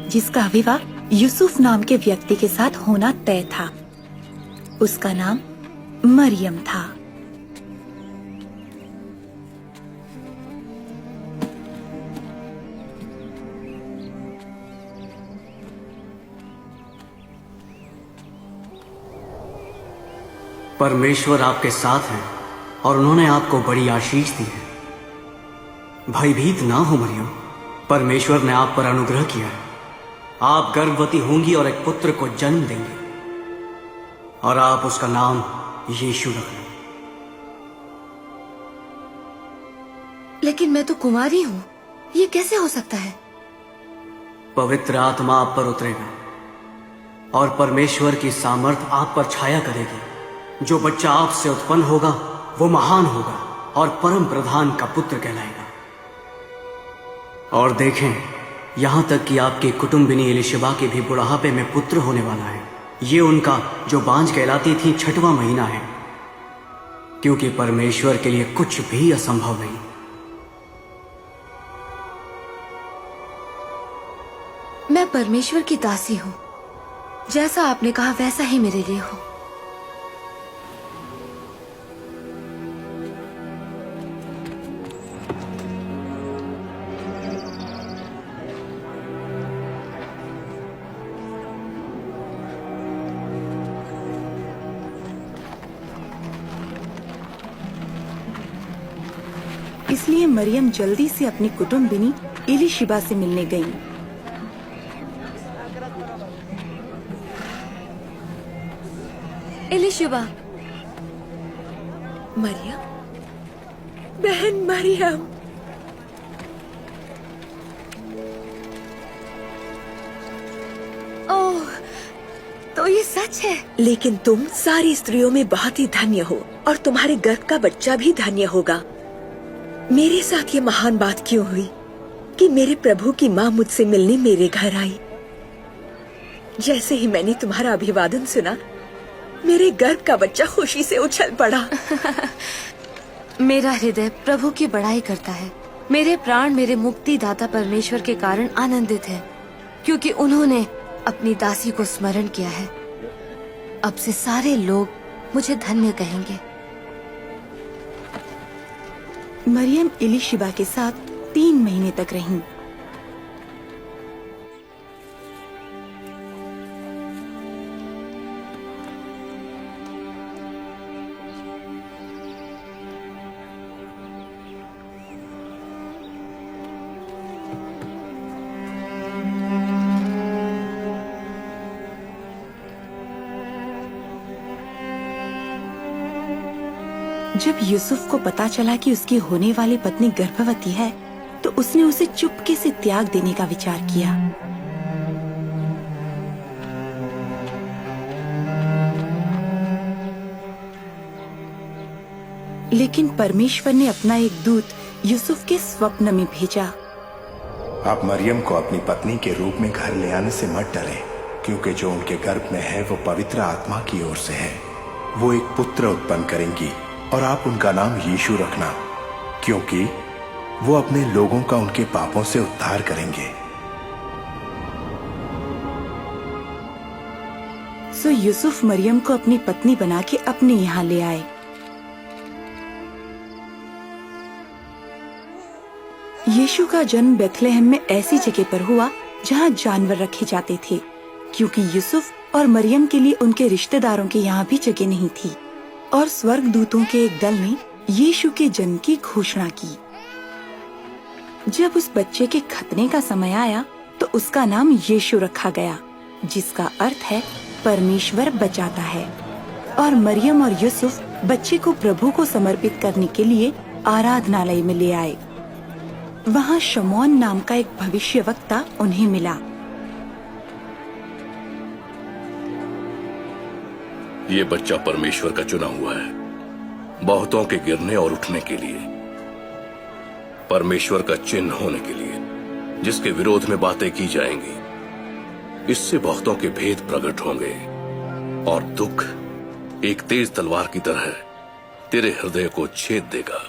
जिसका विवाह यूसुफ नाम के व्यक्ति के साथ होना तय था। उसका नाम मरियम था। परमेश्वर आपके साथ हैं और उन्होंने आपको बड़ी आशीष दी है। भयभीत ना हो मरियम, परमेश्वर ने आप पर अनुग्रह किया है। आप गर्भवती होंगी और एक पुत्र को जन्म देंगे और आप उसका नाम यीशु रखना। लेकिन मैं तो कुंवारी हूँ, ये कैसे हो सकता है? पवित्र आत्मा आप पर उतरेगा और परमेश्वर की सामर्थ आप पर छाया करेगी। जो बच्चा आपसे उत्पन्न होगा वो महान होगा और परम प्रधान का पुत्र कहलाएगा। और देखें, यहां तक कि आपकी कुटुंबिनी एलिशबा के भी बुढ़ापे में पुत्र होने वाला है। ये उनका जो बांझ कहलाती थी 6वां महीना है, क्योंकि परमेश्वर के लिए कुछ भी असंभव नहीं। मैं परमेश्वर की दासी हूँ, जैसा आपने कहा वैसा ही मेरे लिए हो। इसलिए मरियम जल्दी से अपनी कुटुंबिनी एलिशिबा से मिलने गई। एलिशिबा, मरियम, बहन मरियम। ओह, तो ये सच है। लेकिन तुम सारी स्त्रियों में बहुत ही धन्य हो और तुम्हारे गर्भ का बच्चा भी धन्य होगा। मेरे साथ ये महान बात क्यों हुई कि मेरे प्रभु की माँ मुझसे मिलने मेरे घर आई। जैसे ही मैंने तुम्हारा अभिवादन सुना, मेरे गर्भ का बच्चा खुशी से उछल पड़ा। मेरा हृदय प्रभु की बड़ाई करता है। मेरे प्राण मेरे मुक्तिदाता परमेश्वर के कारण आनंदित है, क्योंकि उन्होंने अपनी दासी को स्मरण किया है। अब से सारे लोग मुझे धन्य कहेंगे। मरियम एलिशिबा के साथ 3 महीने तक रहीं। जब यूसुफ को पता चला कि उसकी होने वाली पत्नी गर्भवती है, तो उसने उसे चुपके से त्याग देने का विचार किया। लेकिन परमेश्वर ने अपना एक दूत यूसुफ के स्वप्न में भेजा। आप मरियम को अपनी पत्नी के रूप में घर ले आने से मत डरें, क्योंकि जो उनके गर्भ में है वो पवित्र आत्मा की ओर से है। वो एक पुत्र उत्पन्न करेंगी और आप उनका नाम यीशु रखना, क्योंकि वो अपने लोगों का उनके पापों से उद्धार करेंगे। सो यूसुफ मरियम को अपनी पत्नी बना के अपने यहाँ ले आए। यीशु का जन्म बेथलेहम में ऐसी जगह पर हुआ जहाँ जानवर रखे जाते थे, क्योंकि यूसुफ और मरियम के लिए उनके रिश्तेदारों के यहाँ भी जगह नहीं थी। और स्वर्गदूतों के एक दल ने यीशु के जन्म की घोषणा की। जब उस बच्चे के खतने का समय आया, तो उसका नाम यीशु रखा गया, जिसका अर्थ है परमेश्वर बचाता है। और मरियम और यूसुफ बच्चे को प्रभु को समर्पित करने के लिए आराधनालय में ले आए। वहाँ शमौन नाम का एक भविष्यवक्ता उन्हें मिला। ये बच्चा परमेश्वर का चुना हुआ है, बहुतों के गिरने और उठने के लिए, परमेश्वर का चिन्ह होने के लिए, जिसके विरोध में बातें की जाएंगी। इससे बहुतों के भेद प्रकट होंगे और दुख एक तेज तलवार की तरह तेरे हृदय को छेद देगा।